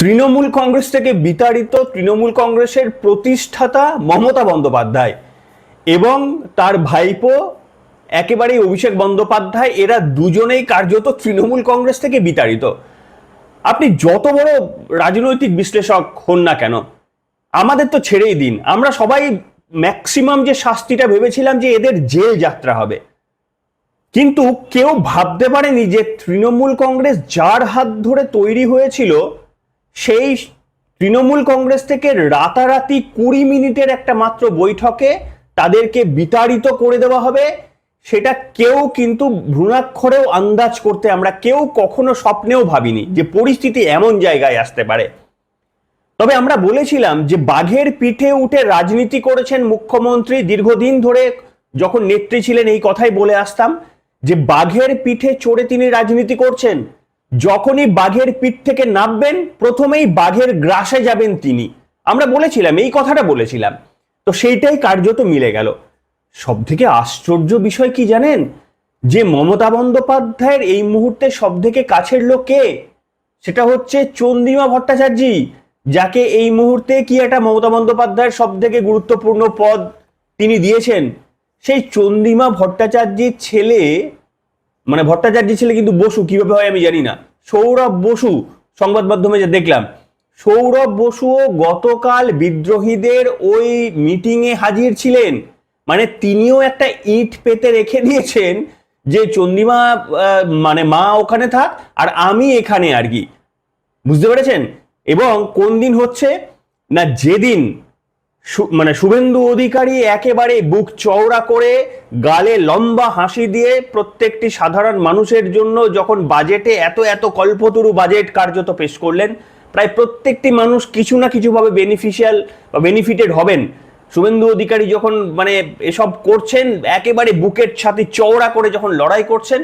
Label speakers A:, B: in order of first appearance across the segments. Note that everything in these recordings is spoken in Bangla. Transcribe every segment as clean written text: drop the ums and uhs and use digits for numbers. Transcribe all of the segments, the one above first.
A: তৃণমূল কংগ্রেস থেকে বিতাড়িত তৃণমূল কংগ্রেসের প্রতিষ্ঠাতা মমতা বন্দ্যোপাধ্যায় এবং তার ভাইপো একেবারেই অভিষেক বন্দ্যোপাধ্যায়, এরা দুজনেই কার্যত তৃণমূল কংগ্রেস থেকে বিতাড়িত। আপনি যত বড় রাজনৈতিক বিশ্লেষক হন না কেন, আমাদের তো ছেড়েই দিন, আমরা সবাই ম্যাক্সিমাম যে শাস্তিটা ভেবেছিলাম যে এদের জেল যাত্রা হবে, কিন্তু কেউ ভাবতে পারেনি যে তৃণমূল কংগ্রেস যার হাত ধরে তৈরি হয়েছিল সেই তৃণমূল কংগ্রেস থেকে রাতারাতি 20 মিনিটের একটা মাত্র বৈঠকে তাদেরকে বিতাড়িত করে দেওয়া হবে। সেটা কেউ কিন্তু ভ্রূণাক্ষরেও আন্দাজ করতে আমরা কেউ কখনো স্বপ্নেও ভাবিনি যে পরিস্থিতি এমন জায়গায় আসতে পারে। তবে আমরা বলেছিলাম যে বাঘের পিঠে উঠে রাজনীতি করেছেন মুখ্যমন্ত্রী, দীর্ঘদিন ধরে যখন নেত্রী ছিলেন এই কথাই বলে আসতাম যে বাঘের পিঠে চড়ে তিনি রাজনীতি করছেন, যখনই বাঘের পিঠ থেকে নামবেন প্রথমেই বাঘের গ্রাসে যাবেন তিনি। আমরা বলেছিলাম, এই কথাটা বলেছিলাম, তো সেইটাই কার্যত মিলে গেল। সব থেকে আশ্চর্য বিষয় কি জানেন, যে মমতা বন্দ্যোপাধ্যায়ের এই মুহূর্তে সব থেকে কাছের লোক কে? সেটা হচ্ছে চন্দ্রিমা ভট্টাচার্য, যাকে এই মুহূর্তে কি একটা মমতা বন্দ্যোপাধ্যায়ের সব থেকে গুরুত্বপূর্ণ পদ তিনি দিয়েছেন। সেই চন্দ্রিমা ভট্টাচার্যের ছেলে, মানে ভট্টাচার্যের ছেলে কিন্তু বসু, কিভাবে হয় আমি জানি না, সৌরভ বসু, সংবাদ মাধ্যমে যে দেখলাম, সৌরভ বসুও গতকাল বিদ্রোহীদের ওই মিটিংয়ে হাজির ছিলেন। মানে তিনিও একটা ইট পেতে রেখে দিয়েছেন যে চন্দ্রিমা মানে মা ওখানে থাক আর আমি এখানে, আর কি, বুঝতে পেরেছেন? এবং কোন দিন হচ্ছে না, যেদিন মানে শুভেন্দু অধিকারী একেবারে বুক চওড়া করে গালে লম্বা হাসি দিয়ে প্রত্যেকটি সাধারণ মানুষের জন্য যখন বাজেটে এত এত কল্পতরু বাজেট কার্যত পেশ করলেন, প্রায় প্রত্যেকটি মানুষ কিছু না কিছু ভাবে বেনিফিশিয়াল বা বেনিফিটেড হবেন। শুভেন্দু অধিকারী যখন মানে এসব করছেন, একেবারে বুকের ছাতি চওড়া করে যখন লড়াই করছেন,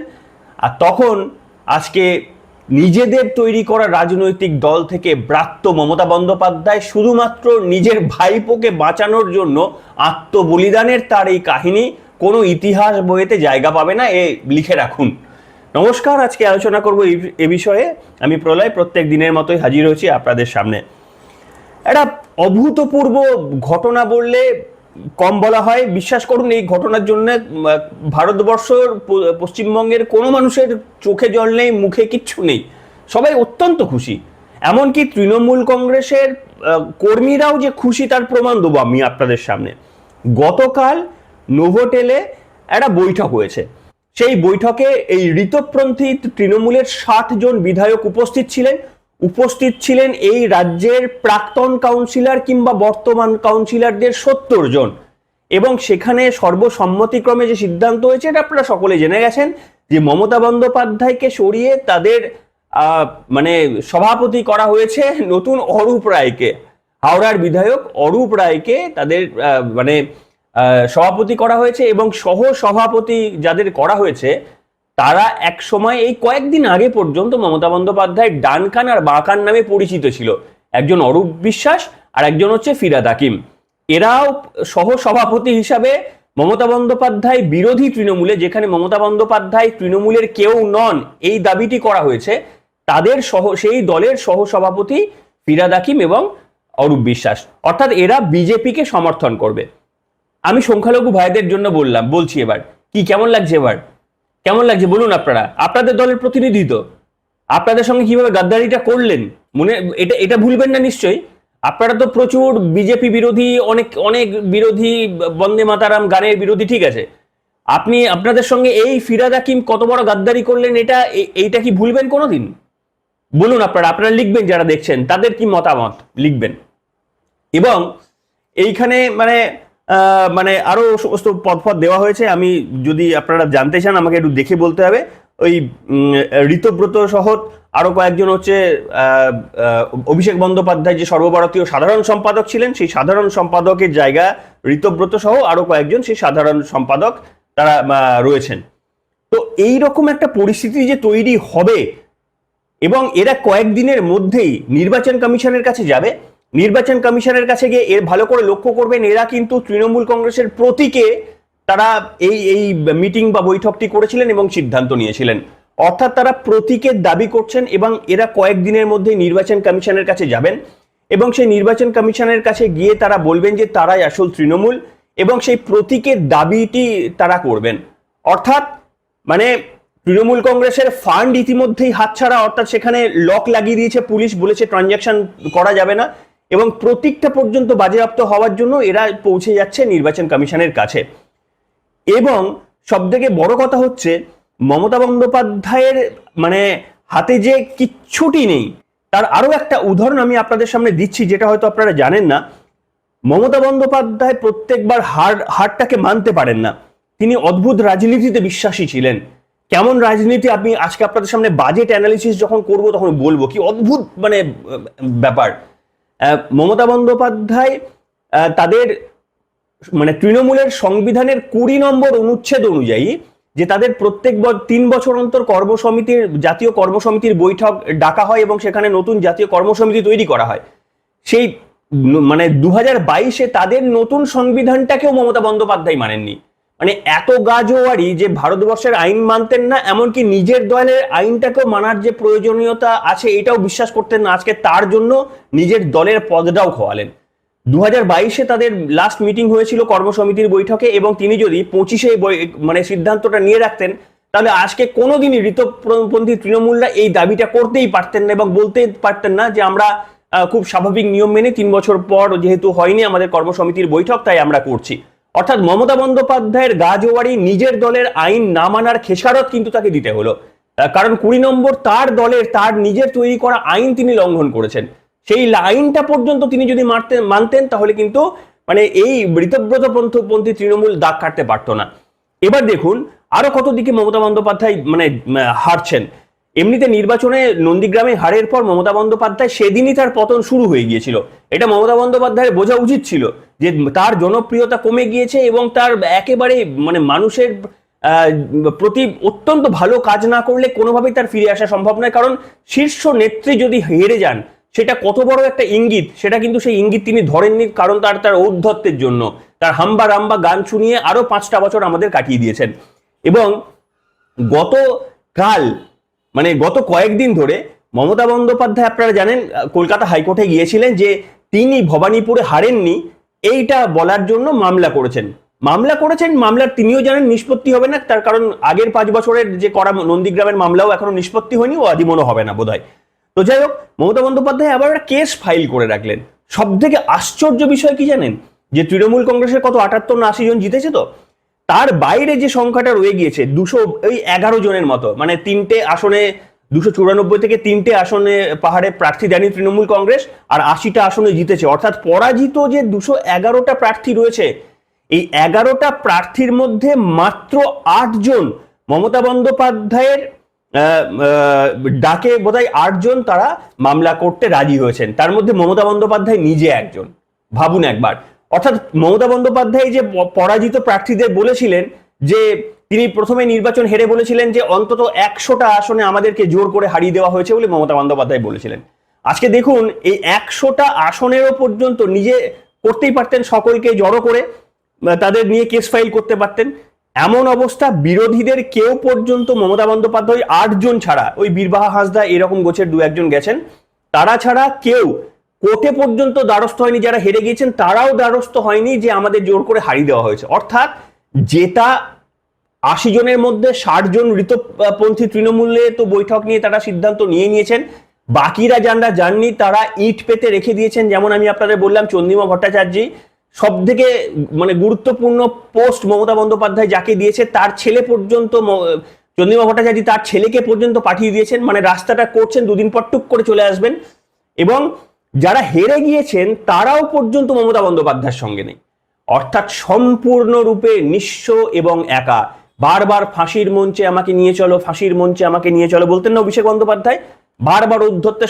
A: আর তখন আজকে নিজেদের তৈরি করা রাজনৈতিক দল থেকে ব্রাত্য মমতা বন্দ্যোপাধ্যায় শুধুমাত্র নিজের ভাইপোকে বাঁচানোর জন্য আত্মবলিদানের তার এই কাহিনী কোনো ইতিহাস বইতে জায়গা পাবে না, এ লিখে রাখুন। নমস্কার, আজকে আলোচনা করব এ বিষয়ে। আমি প্রলয় প্রত্যেক দিনের মতোই হাজির হয়েছি আপনাদের সামনে। একটা অভূতপূর্ব ঘটনা বললে কম বলা হয়। বিশ্বাস করুন, এই ঘটনার জন্য ভারতবর্ষের পশ্চিমবঙ্গের কোনো মানুষের চোখে জল নেই, মুখে কিচ্ছু নেই, সবাই অত্যন্ত খুশি। এমনকি তৃণমূল কংগ্রেসের কর্মীরাও যে খুশি তার প্রমাণ দেবো আমি আপনাদের সামনে। গতকাল নোভোটেলে একটা বৈঠক হয়েছে। সেই বৈঠকে এই ঋতপন্থী তৃণমূলের 60 জন বিধায়ক উপস্থিত ছিলেন এই রাজ্যের প্রাক্তন কাউন্সিলর কিংবা বর্তমান কাউন্সিলরদের 70 জন। এবং সেখানে সর্বসম্মতিক্রমে যে সিদ্ধান্ত হয়েছে, এটা আপনারা সকলে জেনে গেছেন, যে মমতা বন্দ্যোপাধ্যায়কে সরিয়ে তাদের মানে সভাপতি করা হয়েছে নতুন অরূপ রায়কে, হাওড়ার বিধায়ক অরূপ রায়কে তাদের মানে সভাপতি করা হয়েছে। এবং সহ সভাপতি যাদের করা হয়েছে তারা এক সময় এই কয়েকদিন আগে পর্যন্ত মমতা বন্দ্যোপাধ্যায়ের ডান কান আর বাঁ কান নামে পরিচিত ছিল। একজন অরূপ বিশ্বাস আর একজন হচ্ছে ফিরহাদ হাকিম। এরাও সহ সভাপতি হিসাবে মমতা বন্দ্যোপাধ্যায় বিরোধী তৃণমূলে, যেখানে মমতা বন্দ্যোপাধ্যায় তৃণমূলের কেউ নন এই দাবিটি করা হয়েছে, তাদের সেই দলের সহ সভাপতি ফিরহাদ হাকিম এবং অরূপ বিশ্বাস, অর্থাৎ এরা বিজেপিকে সমর্থন করবে। আমি সংখ্যালঘু ভাইদের জন্য বলছি, এবার কি কেমন লাগছে? এবার কেমন লাগছে বলুন আপনারা? আপনাদের দলের প্রতিনিধি তো, আপনাদের সঙ্গে কিভাবে গাদ্দারিটা করলেন মনে, এটা ভুলবেন না নিশ্চয়ই। আপনারা তো প্রচুর বিজেপি বিরোধী, অনেক বিরোধী, বন্দে মাতারাম গানের বিরোধী, ঠিক আছে। আপনাদের সঙ্গে এই ফিরহাদ হাকিম কত বড় গাদ্দারি করলেন, এইটা কি ভুলবেন কোনোদিন? বলুন আপনারা লিখবেন, যারা দেখছেন তাদের কি মতামত লিখবেন। এবং এইখানে মানে আরো সমস্ত পদ দেওয়া হয়েছে। আমি যদি আপনারা জানতে চান আমাকে একটু দেখে বলতে হবে। ওই ঋতব্রত সহ আরো কয়েকজন হচ্ছে অভিষেক বন্দ্যোপাধ্যায় যে সর্বভারতীয় সাধারণ সম্পাদক ছিলেন, সেই সাধারণ সম্পাদকের জায়গা ঋতব্রত সহ আরো কয়েকজন সেই সাধারণ সম্পাদক তারা রয়েছেন। তো এই রকম একটা পরিস্থিতি যে তৈরি হবে, এবং এরা কয়েকদিনের মধ্যেই নির্বাচন কমিশনের কাছে যাবে। নির্বাচন কমিশনের কাছে গিয়ে এর ভালো করে লক্ষ্য করবেন, এরা কিন্তু তৃণমূল কংগ্রেসের প্রতীকে তারা এই মিটিং বা বৈঠকটি করেছিলেন এবং সিদ্ধান্ত নিয়েছিলেন। অর্থাৎ তারা প্রতীকের দাবি করছেন এবং এরা কয়েকদিনের মধ্যে নির্বাচন কমিশনের কাছে যাবেন এবং সেই নির্বাচন কমিশনের কাছে গিয়ে তারা বলবেন যে তারাই আসল তৃণমূল এবং সেই প্রতীকের দাবিটি তারা করবেন। অর্থাৎ মানে তৃণমূল কংগ্রেসের ফান্ড ইতিমধ্যেই হাতছাড়া, অর্থাৎ সেখানে লক লাগিয়ে দিয়েছে পুলিশ, বলেছে ট্রানজাকশন করা যাবে না এবং প্রতীকটা পর্যন্ত বাজেয়াপ্ত হওয়ার জন্য এরা পৌঁছে যাচ্ছে নির্বাচন কমিশনের কাছে। এবং সবথেকে বড় কথা হচ্ছে মমতা বন্দ্যোপাধ্যায়ের মানে হাতে যে কিচ্ছুটি নেই, তার আরো একটা উদাহরণ আমি আপনাদের সামনে দিচ্ছি, যেটা হয়তো আপনারা জানেন না। মমতা বন্দ্যোপাধ্যায় প্রত্যেকবার হারটাকে মানতে পারেন না। তিনি অদ্ভুত রাজনীতিতে বিশ্বাসী ছিলেন। কেমন রাজনীতি আমি আজকে আপনাদের সামনে বাজেট অ্যানালিসিস যখন করব তখন বলবো, কি অদ্ভুত মানে ব্যাপার। মমতা বন্দ্যোপাধ্যায় তাদের মানে তৃণমূলের সংবিধানের 20 নম্বর অনুচ্ছেদ অনুযায়ী যে তাদের প্রত্যেক 3 বছর অন্তর কর্মসমিতির জাতীয় কর্মসমিতির বৈঠক ডাকা হয় এবং সেখানে নতুন জাতীয় কর্মসমিতি তৈরি করা হয়, সেই মানে 2022-এ তাদের নতুন সংবিধানটাকেও মমতা বন্দ্যোপাধ্যায় মানেননি। মানে এত গাজোয়ারি যে ভারতবর্ষের আইন মানতেন না, এমনকি নিজের দলের আইনটাকেও মানার যে প্রয়োজনীয়তা আছে এটাও বিশ্বাস করতেন না। আজকে তার জন্য নিজের দলের পদটাও খোয়ালেন। 2022-এ তাদের লাস্ট মিটিং হয়েছিল কর্মসমিতির বৈঠকে এবং তিনি যদি 25-এ মানে সিদ্ধান্তটা নিয়ে রাখতেন তাহলে আজকে কোনোদিনই ঋতপন্থী তৃণমূলরা এই দাবিটা করতেই পারতেন না এবং বলতে পারতেন না যে আমরা খুব স্বাভাবিক নিয়ম মেনে 3 বছর পর যেহেতু হয়নি আমাদের কর্মসমিতির বৈঠক তাই আমরা করছি। অর্থাৎ মমতা বন্দ্যোপাধ্যায়ের গাজোয়ারি নিজের দলের আইন না মানার খেসারত কিন্তু তাকে দিতে হলো, কারণ 20 নম্বর তার দলের তার নিজের তৈরি করা আইন তিনি লঙ্ঘন করেছেন। সেই লাইনটা পর্যন্ত তিনি যদি মানতেন তাহলে কিন্তু মানে এই ঋতব্রতপন্থী তৃণমূল দাগ কাটতে পারতো না। এবার দেখুন আরো কত দিকে মমতা বন্দ্যোপাধ্যায় মানে হারছেন। এমনিতে নির্বাচনে নন্দীগ্রামে হারের পর মমতা বন্দ্যোপাধ্যায় সেদিনই তার পতন শুরু হয়ে গিয়েছিল। এটা মমতা বন্দ্যোপাধ্যায়ের বোঝা উচিত ছিল যে তার জনপ্রিয়তা কমে গিয়েছে এবং তার একেবারে মানে মানুষের প্রতি অত্যন্ত ভালো কাজ না করলে কোনোভাবেই তার ফিরে আসা সম্ভব নয়। কারণ শীর্ষ নেত্রী যদি হেরে যান সেটা কত বড় একটা ইঙ্গিত, সেটা কিন্তু সেই ইঙ্গিত তিনি ধরেননি, কারণ তার ঔদ্ধত্যের জন্য তার হাম্বা রাম্বা গান শুনিয়ে আরো 5টা বছর আমাদের কাটিয়ে দিয়েছেন। এবং গত কয়েকদিন ধরে মমতা বন্দ্যোপাধ্যায় আপনারা জানেন কলকাতা হাইকোর্টে গিয়েছিলেন যে তিনি ভবানীপুরে হারেননি এইটা বলার জন্য মামলা করেছেন। মামলার তিনিও জানেন নিষ্পত্তি হবে না, তার কারণ আগের 5 বছরের যে করা নন্দীগ্রামের মামলাও এখনো নিষ্পত্তি হয়নি, ও আদিমনও হবে না বোধহয়। তো যাই হোক, মমতা বন্দ্যোপাধ্যায় আবার একটা কেস ফাইল করে রাখলেন। সব থেকে আশ্চর্য বিষয় কি জানেন, যে তৃণমূল কংগ্রেসের কত 78 না 80 জন জিতেছে, তো তার বাইরে যে সংখ্যাটা রয়ে গিয়েছে 211 জনের মতো, মানে 3টে আসনে 294 থেকে 3টে আসনে পাহাড়ে প্রার্থী দেয়নি তৃণমূল কংগ্রেস আর 80টা আসনে জিতেছে। অর্থাৎ পরাজিত যে 211টা প্রার্থী রয়েছে, এই 11টা প্রার্থীর মধ্যে মাত্র 8 জন মমতা বন্দ্যোপাধ্যায়ের ডাকে বোধহয় 8 জন তারা মামলা করতে রাজি হয়েছেন, তার মধ্যে মমতা বন্দ্যোপাধ্যায় নিজে একজন। ভাবুন একবার। অর্থাৎ মমতা বন্দ্যোপাধ্যায় যে পরাজিত প্রার্থীদের বলেছিলেন যে তিনি প্রথমে নির্বাচন হেরে বলেছিলেন যে অন্তত 100টা আসনে আমাদেরকে জোর করে হারিয়ে দেওয়া হয়েছে বলে মমতা বন্দ্যোপাধ্যায় বলেছিলেন। আজকে দেখুন এই 100টা আসনেরও পর্যন্ত নিজে করতেই পারতেন, সকলকে জড়ো করে তাদের নিয়ে কেস ফাইল করতে পারতেন। এমন অবস্থা বিরোধীদের কেউ পর্যন্ত মমতা বন্দ্যোপাধ্যায় 8 জন ছাড়া, ওই বীরবাহা হাঁসদা এরকম গোছের 2-1 জন গেছেন, তারা ছাড়া কেউ কোর্টে পর্যন্ত দ্বারস্থ হয়নি। যারা হেরে গিয়েছেন তারাও দ্বারস্থ হয়নি যে আমাদের জোর করে হারিয়ে দেওয়া হয়েছে। অর্থাৎ যেটা 80 জনের মধ্যে 60 জন ঋতপন্থী তৃণমূলে তো বৈঠক নিয়ে তারা সিদ্ধান্ত নিয়েছেন, বাকিরা যারা যাননি তারা ইট পেতে রেখে দিয়েছেন। যেমন আমি আপনাদের বললাম চন্দ্রিমা ভট্টাচার্য সব থেকে মানে গুরুত্বপূর্ণ পোস্ট মমতা বন্দ্যোপাধ্যায় যাকে দিয়েছে তার ছেলে পর্যন্ত, চন্দ্রিমা ভট্টাচার্য তার ছেলেকে পর্যন্ত পাঠিয়ে দিয়েছেন, মানে রাস্তাটা করছেন, 2 দিন পর টুক করে চলে আসবেন। এবং যারা হেরে গিয়েছেন তারাও পর্যন্ত মমতা বন্দ্যোপাধ্যায়ের সঙ্গে নেই। অর্থাৎ সম্পূর্ণরূপে নিঃস্ব এবং একা। বারবার ফাঁসির মঞ্চে আমাকে নিয়ে চলো, ফাঁসির মঞ্চে আমাকে নিয়ে চলো বলতেন না অভিষেক বন্দ্যোপাধ্যায়, বারবার উদ্ধত্তের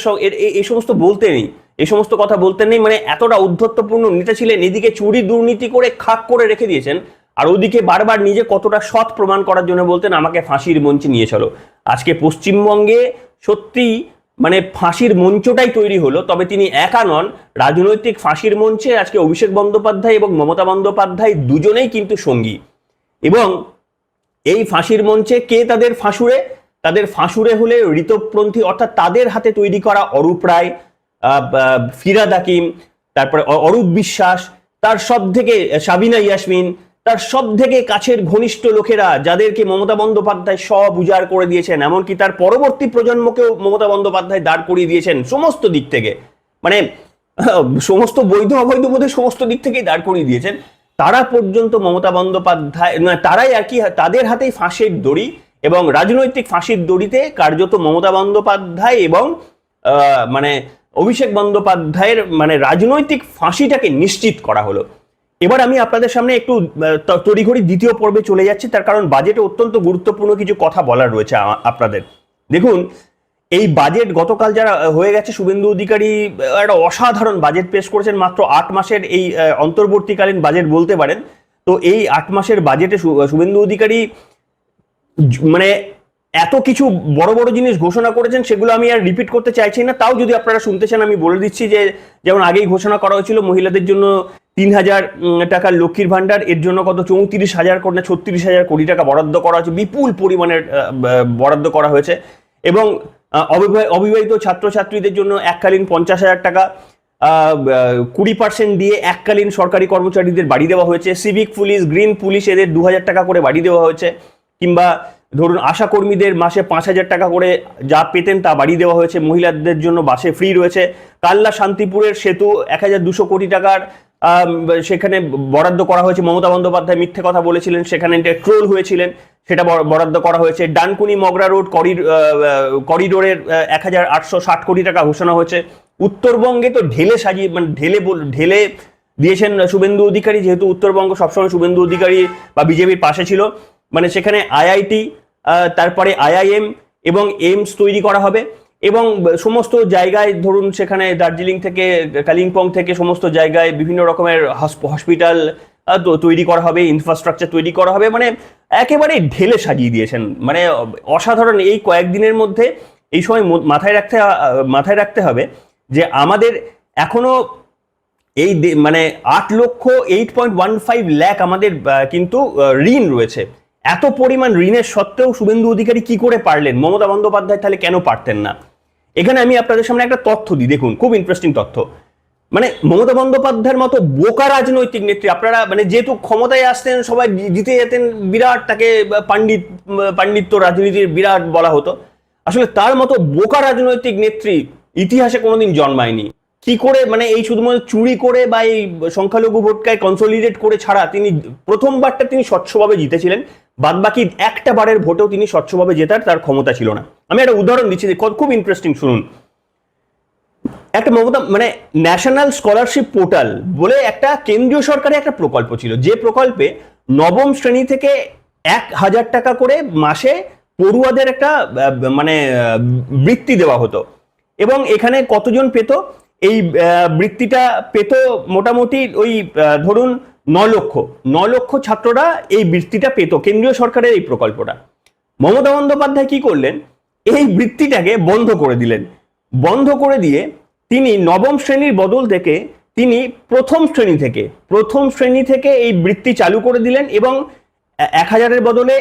A: এই সমস্ত বলতে নেই, এই সমস্ত কথা বলতে নেই, মানে এতটা উদ্ধত্তপূর্ণ নেতা ছিলেন। এদিকে চুরি দুর্নীতি করে খাক করে রেখে দিয়েছেন আর ওদিকে বারবার নিজে কতটা সৎ প্রমাণ করার জন্য বলতেন আমাকে ফাঁসির মঞ্চে নিয়ে চলো। আজকে পশ্চিমবঙ্গে সত্যি মানে ফাঁসির মঞ্চটাই তৈরি হলো, তবে তিনি একা নন, রাজনৈতিক ফাঁসির মঞ্চে আজকে অভিষেক বন্দ্যোপাধ্যায় এবং মমতা বন্দ্যোপাধ্যায় দুজনেই কিন্তু সঙ্গী। এবং এই ফাঁসির মঞ্চে কে তাদের ফাঁসুড়ে, তাদের ফাঁসুড়ে হলে ঋতপন্থী অর্থাৎ তাদের হাতে তৈরি করা অরূপ রায়, ফিরাদ হাকিম, তারপরে অরূপ বিশ্বাস, তার সব থেকে সাবিনা ইয়াসমিন, তার সব থেকে কাছের ঘনিষ্ঠ লোকেরা যাদেরকে মমতা বন্দ্যোপাধ্যায় সব উজাড় করে দিয়েছেন, এমনকি তার পরবর্তী প্রজন্মকেও মমতা বন্দ্যোপাধ্যায় দাঁড় করিয়ে দিয়েছেন সমস্ত দিক থেকে, মানে সমস্ত বৈধ অবৈধ বোধে সমস্ত দিক থেকেই দাঁড় করিয়ে দিয়েছেন, তারা পর্যন্ত মমতা বন্দ্যোপাধ্যায় তারাই আর কি তাদের হাতেই ফাঁসির দড়ি, এবং রাজনৈতিক ফাঁসির দড়িতে কার্যত মমতা বন্দ্যোপাধ্যায় এবং মানে অভিষেক বন্দ্যোপাধ্যায়ের মানে রাজনৈতিক ফাঁসিটাকে নিশ্চিত করা হলো। এবার আমি আপনাদের সামনে একটু তড়িঘড়ি দ্বিতীয় পর্বে চলে যাচ্ছি, তার কারণ বাজেটে অত্যন্ত গুরুত্বপূর্ণ কিছু কথা বলার রয়েছে আপনাদের। দেখুন, এই বাজেট গতকাল যারা হয়ে গেছে, শুভেন্দু অধিকারী একটা অসাধারণ বাজেট পেশ করেছেন, মাত্র 8 মাসের এই অন্তর্বর্তীকালীন বাজেট বলতে পারেন। তো এই 8 মাসের বাজেটে শুভেন্দু অধিকারী মানে এত কিছু বড় বড় জিনিস ঘোষণা করেছেন, সেগুলো আমি আর রিপিট করতে চাইছি না। তাও যদি আপনারা শুনতে চান আমি বলে দিচ্ছি যে যেমন আগেই ঘোষণা করা হয়েছিল মহিলাদের জন্য 3000 টাকার লক্ষ্মীর ভান্ডার, এর জন্য কত 34,000 কোটি না 36,000 কোটি টাকা বরাদ্দ করা হয়েছে, বিপুল পরিমাণের বরাদ্দ করা হয়েছে। এবং অবিবাহিত ছাত্রছাত্রীদের জন্য এককালীন 50,000 টাকা 20% দিয়ে এককালীন সরকারি কর্মচারীদের বাড়ি দেওয়া হয়েছে। সিভিক পুলিশ, গ্রিন পুলিশ এদের 2000 টাকা করে বাড়ি দেওয়া হয়েছে। কিংবা ধরুন আশা কর্মীদের মাসে 5,000 টাকা করে যা পেতেন তা বাড়ি দেওয়া হয়েছে। মহিলাদের জন্য বাসে ফ্রি রয়েছে। কাল্লা শান্তিপুরের সেতু 1200 কোটি টাকার সেখানে বরাদ্দ করা হয়েছে। মমতা বন্দ্যোপাধ্যায় মিথ্যে কথা বলেছিলেন, সেখানে ট্রোল হয়েছিলেন, সেটা বরাদ্দ করা হয়েছে। ডানকুনি মগরা রোড করিডোরের 1860 কোটি টাকা ঘোষণা হয়েছে। উত্তরবঙ্গে তো ঢেলে সাজিয়ে মানে ঢেলে দিয়েছেন শুভেন্দু অধিকারী, যেহেতু উত্তরবঙ্গ সবসময় শুভেন্দু অধিকারী বা বিজেপির পাশে ছিল। মানে সেখানে আইআইটি, তারপরে আইআইএম এবং এইমস তৈরি করা হবে, এবং সমস্ত জায়গায় ধরুন সেখানে দার্জিলিং থেকে কালিম্পং থেকে সমস্ত জায়গায় বিভিন্ন রকমের হসপিটাল তৈরি করা হবে, ইনফ্রাস্ট্রাকচার তৈরি করা হবে। মানে একেবারে ঢেলে সাজিয়ে দিয়েছেন, মানে অসাধারণ। এই কয়েকদিনের মধ্যে এই সময় মাথায় রাখতে হবে যে আমাদের এখনো এই মানে 8,08.15 লাখ আমাদের কিন্তু ঋণ রয়েছে। এত পরিমাণ ঋণের সত্ত্বেও শুভেন্দু অধিকারী কি করে পারলেন? মমতা বন্দ্যোপাধ্যায় তাহলে কেন পারতেন না? এখানে আমি আপনাদের সামনে একটা তথ্য দিই, দেখুন খুব ইন্টারেস্টিং তথ্য। মানে মমতা বন্দ্যোপাধ্যায়ের মতো বোকা রাজনৈতিক নেত্রী, আপনারা মানে যেহেতু ক্ষমতায় আসতেন সবাই জিতে যেতেন, বিরাট তাকে পাণ্ডিত্য রাজনীতির বিরাট বলা হতো, আসলে তার মতো বোকা রাজনৈতিক নেত্রী ইতিহাসে কোনোদিন জন্মায়নি। কি করে মানে এই শুধুমাত্র চুরি করে বা এই সংখ্যালঘু ভোটকে কনসলিডেট করে ছাড়া তিনি প্রথমবারটা তিনি স্বচ্ছভাবে জিতেছিলেন, বাদ বাকি একটা বারের ভোটেও তিনি স্বচ্ছভাবে জেতার তার ক্ষমতা ছিল না। আমি একটা উদাহরণ দিচ্ছি, খুব ইন্টারেস্টিং, শুনুন। একটা মমতা মানে ন্যাশনাল স্কলারশিপ পোর্টাল বলে একটা কেন্দ্রীয় সরকারের একটা প্রকল্প ছিল, যে প্রকল্পে 9ম শ্রেণী থেকে 1,000 টাকা করে মাসে পড়ুয়াদের একটা মানে বৃত্তি দেওয়া হতো। এবং এখানে কতজন পেত? এই বৃত্তিটা পেত মোটামুটি ওই ধরুন 9 লক্ষ ছাত্ররা এই বৃত্তিটা পেত, কেন্দ্রীয় সরকারের এই প্রকল্পটা। মমতা বন্দ্যোপাধ্যায় কি করলেন? এই বৃত্তিটাকে বন্ধ করে দিলেন। বন্ধ করে দিয়ে তিনি 9ম শ্রেণীর বদল থেকে তিনি প্রথম শ্রেণী থেকে এই বৃত্তি চালু করে দিলেন, এবং 1,000-এর বদলে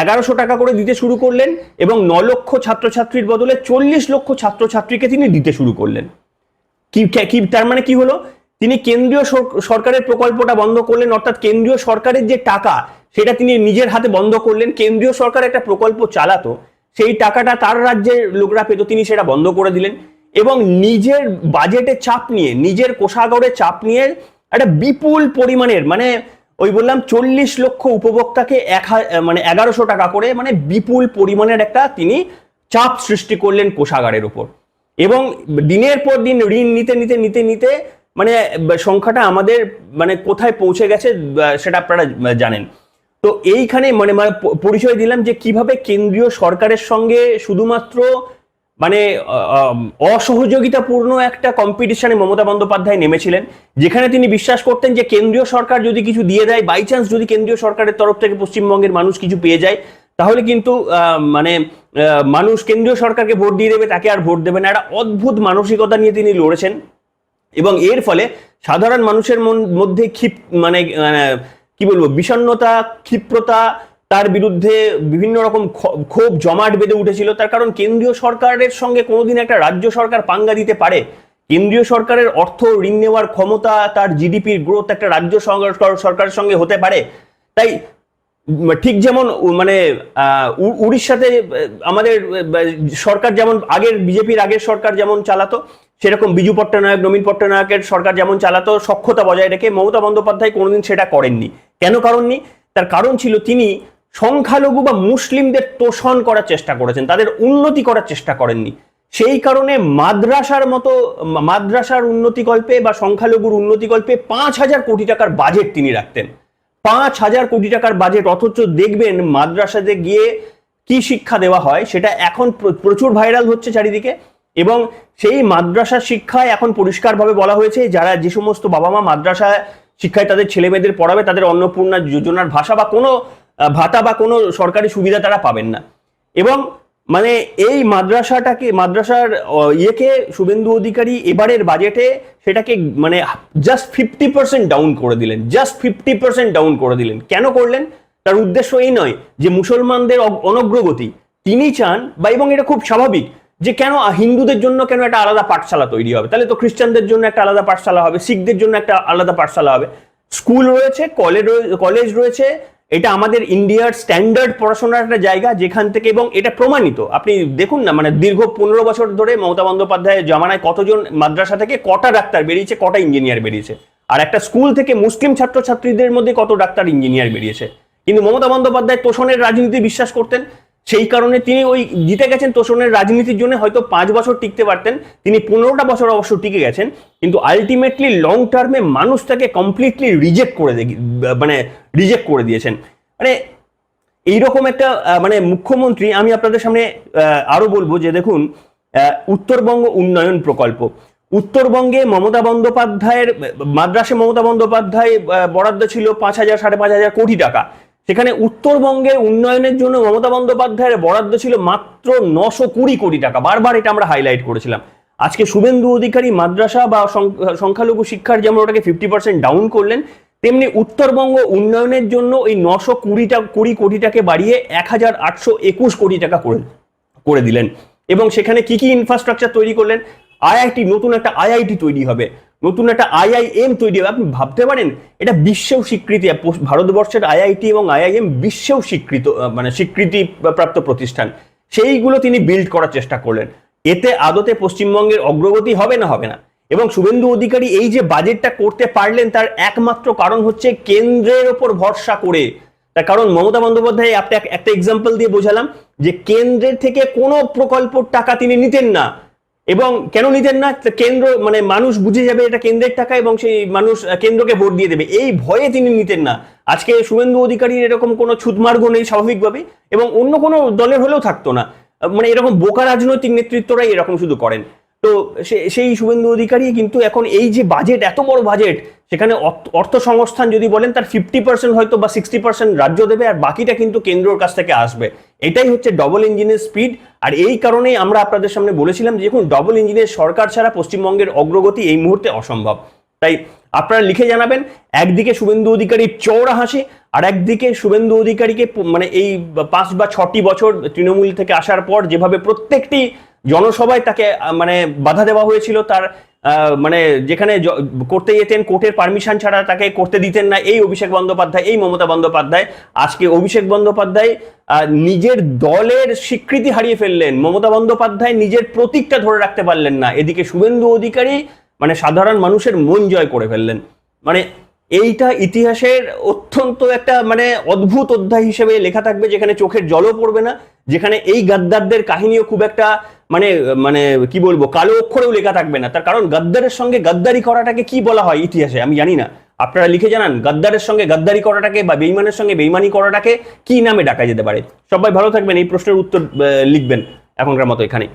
A: 1100 টাকা করে দিতে শুরু করলেন, এবং 9 লক্ষ ছাত্রছাত্রীর বদলে 40 লক্ষ ছাত্রছাত্রীকে তিনি দিতে শুরু করলেন। কি তার মানে কি হলো? তিনি কেন্দ্রীয় সরকারের প্রকল্পটা বন্ধ করলেন, অর্থাৎ কেন্দ্রীয় সরকারের যে টাকা সেটা তিনি নিজের হাতে বন্ধ করলেন। কেন্দ্রীয় সরকার একটা প্রকল্প চালাতো, সেই টাকাটা তার রাজ্যের লোকরা পেত, তিনি সেটা বন্ধ করে দিলেন। এবং নিজের বাজেটে চাপ নিয়ে, নিজের কোষাগারে চাপ নিয়ে একটা বিপুল পরিমাণের মানে ওই বললাম 40 লক্ষ উপভোক্তাকে 1100 টাকা করে মানে বিপুল পরিমাণের একটা তিনি চাপ সৃষ্টি করলেন কোষাগারের উপর। এবং দিনের পর দিন ঋণ নিতে নিতে নিতে নিতে মানে সংখ্যাটা আমাদের মানে কোথায় পৌঁছে গেছে সেটা আপনারা জানেন। তো এইখানে মানে পরিচয় দিলাম যে কিভাবে কেন্দ্রীয় সরকারের সঙ্গে শুধুমাত্র মানে অসহযোগিতাপূর্ণ একটা কম্পিটিশনে মমতা বন্দ্যোপাধ্যায় নেমেছিলেন, যেখানে তিনি বিশ্বাস করতেন যে কেন্দ্রীয় সরকার যদি কিছু দিয়ে দেয়, বাই চান্স যদি কেন্দ্রীয় সরকারের তরফ থেকে পশ্চিমবঙ্গের মানুষ কিছু পেয়ে যায়, তাহলে কিন্তু মানে মানুষ কেন্দ্রীয় সরকারকে ভোট দিয়ে দেবে, তাকে আর ভোট দেবে না। একটা অদ্ভুত মানসিকতা নিয়ে তিনি লড়েছেন, এবং এর ফলে সাধারণ মানুষের মধ্যে মানে কি বলবো, বিষণ্ণতা, ক্ষিপ্রতা, তার বিরুদ্ধে বিভিন্ন রকম ক্ষোভ জমাট বেঁধে উঠেছিল। তার কারণ কেন্দ্রীয় সরকারের সঙ্গে কোনোদিন একটা রাজ্য সরকার পাঙ্গা দিতে পারে? কেন্দ্রীয় সরকারের অর্থ ঋণ নেওয়ার ক্ষমতা, তার জিডিপির গ্রোথ একটা রাজ্য সরকারের সঙ্গে হতে পারে? তাই ঠিক যেমন মানে উড়িষ্যাতে আমাদের সরকার যেমন আগের বিজেপির আগের সরকার যেমন চালাতো, সেরকম বিজু পট্টনায়ক, নবীন পট্টনায়কের সরকার যেমন চালাতো সক্ষতা বজায় রেখে, মমতা বন্দ্যোপাধ্যায় কোনোদিন সেটা করেননি। কেন করেননি? তার কারণ ছিল তিনি সংখ্যালঘু বা মুসলিমদের তোষণ করার চেষ্টা করেছেন, তাদের উন্নতি করার চেষ্টা করেননি। সেই কারণে মাদ্রাসার উন্নতিকল্পে বা সংখ্যালঘুর উন্নতিকল্পে 5,000 কোটি টাকার বাজেট তিনি রাখতেন। 5,000 কোটি টাকার বাজেট, অথচ দেখবেন মাদ্রাসাতে গিয়ে কি শিক্ষা দেওয়া হয় সেটা এখন প্রচুর ভাইরাল হচ্ছে চারিদিকে। এবং সেই মাদ্রাসার শিক্ষায় এখন পরিষ্কারভাবে বলা হয়েছে যারা যে সমস্ত বাবা মা মাদ্রাসা শিক্ষায় তাদের ছেলে মেয়েদের পড়াবে তাদের অন্নপূর্ণা যোজনার ভাষা বা কোনো ভাতা বা কোনো সরকারি সুবিধা তারা পাবেন না। এবং মানে এই মাদ্রাসার ইয়েকে শুভেন্দু অধিকারী এবারের বাজেটে সেটাকে মানে জাস্ট 50% ডাউন করে দিলেন, জাস্ট 50% ডাউন করে দিলেন। কেন করলেন? তার উদ্দেশ্য এই নয় যে মুসলমানদের অনগ্রগতি তিনি চান, বা এবং এটা খুব স্বাভাবিক যে কেন হিন্দুদের জন্য কেন একটা আলাদা পাঠশালা তৈরি হবে, তাহলে তো খ্রিস্টানদের জন্য একটা আলাদা পাঠশালা হবে, শিখদের জন্য একটা আলাদা পাঠশালা হবে। স্কুল রয়েছে, কলেজ রয়েছে, এটা আমাদের ইন্ডিয়ার স্ট্যান্ডার্ড পড়াশোনার একটা জায়গা যেখান থেকে, এবং এটা প্রমাণিত। আপনি দেখুন না, মানে দীর্ঘ 15 বছর ধরে মমতা বন্দ্যোপাধ্যায়ের জমানায় কতজন মাদ্রাসা থেকে কটা ডাক্তার বেরিয়েছে, কটা ইঞ্জিনিয়ার বেরিয়েছে, আর একটা স্কুল থেকে মুসলিম ছাত্রছাত্রীদের মধ্যে কত ডাক্তার ইঞ্জিনিয়ার বেরিয়েছে। কিন্তু মমতা বন্দ্যোপাধ্যায় তোষণের রাজনীতি বিশ্বাস করতেন, সেই কারণে তিনি ওই জিতে গেছেন তোষণের রাজনীতির জন্য। হয়তো 5 বছর টিকতে পারতেন, তিনি 15টা বছর অবশ্য টিকে গেছেন, কিন্তু আলটিমেটলি লং টার্মে মানুষ তাকে কমপ্লিটলি রিজেক্ট করে দিয়েছেন। মানে এইরকম একটা মানে মুখ্যমন্ত্রী, আমি আপনাদের সামনে আরো বলবো যে দেখুন, উত্তরবঙ্গ উন্নয়ন প্রকল্প, উত্তরবঙ্গে মমতা বন্দ্যোপাধ্যায় বরাদ্দ ছিল 5,000 5,500 কোটি টাকা। সেখানে উত্তরবঙ্গের উন্নয়নের জন্য মমতা বন্দ্যোপাধ্যায়ের বরাদ্দ ছিল মাত্র 920 কোটি টাকা। বারবার এটা আমরা হাইলাইট করেছিলাম। আজকে শুভেন্দু অধিকারী মাদ্রাসা বা সংখ্যালঘু শিক্ষার যেমন ওটাকে 50% ডাউন করলেন, তেমনি উত্তরবঙ্গ উন্নয়নের জন্য এই 920 কোটিটাকে বাড়িয়ে 1,821 কোটি টাকা করে দিলেন। এবং সেখানে কি কি ইনফ্রাস্ট্রাকচার তৈরি করলেন? নতুন একটা আইআইটি তৈরি হবে, নতুন একটা আইআইএম তৈরি হবে। আপনি ভাবতে পারেন এটা বিশ্বেও স্বীকৃতি, ভারতবর্ষের আইআইটি এবং আইআইএম বিশ্বেও স্বীকৃতিপ্রাপ্ত প্রতিষ্ঠান, সেইগুলো তিনি বিল্ড করার চেষ্টা করলেন। এতে আদতে পশ্চিমবঙ্গের অগ্রগতি হবে না। এবং শুভেন্দু অধিকারী এই যে বাজেটটা করতে পারলেন তার একমাত্র কারণ হচ্ছে কেন্দ্রের ওপর ভরসা করে। তার কারণ মমতা বন্দ্যোপাধ্যায় একটা এক্সাম্পল দিয়ে বোঝালাম যে কেন্দ্রের থেকে কোনো প্রকল্পের টাকা তিনি নিতেন না। এবং কেন নিতেন না? কেন্দ্র মানে মানুষ বুঝে যাবে এটা কেন্দ্রের টাকা এবং সেই মানুষ কেন্দ্রকে ভোট দিয়ে দেবে, এই ভয়ে তিনি নিতেন না। আজকে শুভেন্দু অধিকারীর এরকম কোনো ছুতমার্গ নেই স্বাভাবিকভাবে, এবং অন্য কোনো দলের হলেও থাকতো না। মানে এরকম বোকা রাজনৈতিক নেতৃত্বরাই এরকম শুধু করেন। তো সেই শুভেন্দু অধিকারী কিন্তু এখন এই যে বাজেট, এত বড় বাজেট, সেখানে অর্থ সংস্থান যদি বলেন তার 50% হয়তো বা 60% রাজ্য দেবে, আর বাকিটা কিন্তু কেন্দ্রের কাছ থেকে আসবে। এটাই হচ্ছে ডবল ইঞ্জিনের স্পিড। আর এই কারণেই আমরা আপনাদের সামনে বলেছিলাম যে দেখুন, ডবল ইঞ্জিনের সরকার ছাড়া পশ্চিমবঙ্গের অগ্রগতি এই মুহূর্তে অসম্ভব। তাই আপনারা লিখে জানাবেন, একদিকে শুভেন্দু অধিকারীর চওড়া হাসি, আর একদিকে শুভেন্দু অধিকারীকে মানে এই 5 বা 6টি বছর তৃণমূল থেকে আসার পর যেভাবে প্রত্যেকটি জনসভায় তাকে মানে বাধা দেওয়া হয়েছিল, তার মানে যেখানে করতে যেতেন কোর্টের পারমিশন ছাড়া তাকে করতে দিতেন না এই অভিষেক বন্দ্যোপাধ্যায়, এই মমতা বন্দ্যোপাধ্যায়। আজকে অভিষেক বন্দ্যোপাধ্যায় নিজের দলের স্বীকৃতি হারিয়ে ফেললেন, মমতা বন্দ্যোপাধ্যায় নিজের প্রতীকটা ধরে রাখতে পারলেন না, এদিকে শুভেন্দু অধিকারী মানে সাধারণ মানুষের মন জয় করে ফেললেন। মানে এইটা ইতিহাসের অত্যন্ত একটা মানে অদ্ভুত অধ্যায় হিসেবে লেখা থাকবে, যেখানে চোখের জলও পড়বে না, যেখানে এই গাদ্দারদের কাহিনীও খুব একটা মানে মানে কি বলবো কালো অক্ষরেও লেখা থাকবে না। তার কারণ গাদ্দারের সঙ্গে গাদ্দারি করাটাকে কি বলা হয় ইতিহাসে আমি জানি না, আপনারা লিখে জানান গাদ্দারের সঙ্গে গাদ্দারি করাটাকে বা বেইমানের সঙ্গে বেইমানি করাটাকে কি নামে ডাকা যেতে পারে। সবাই ভালো থাকবেন, এই প্রশ্নের উত্তর লিখবেন এখনকার মতো এখানে।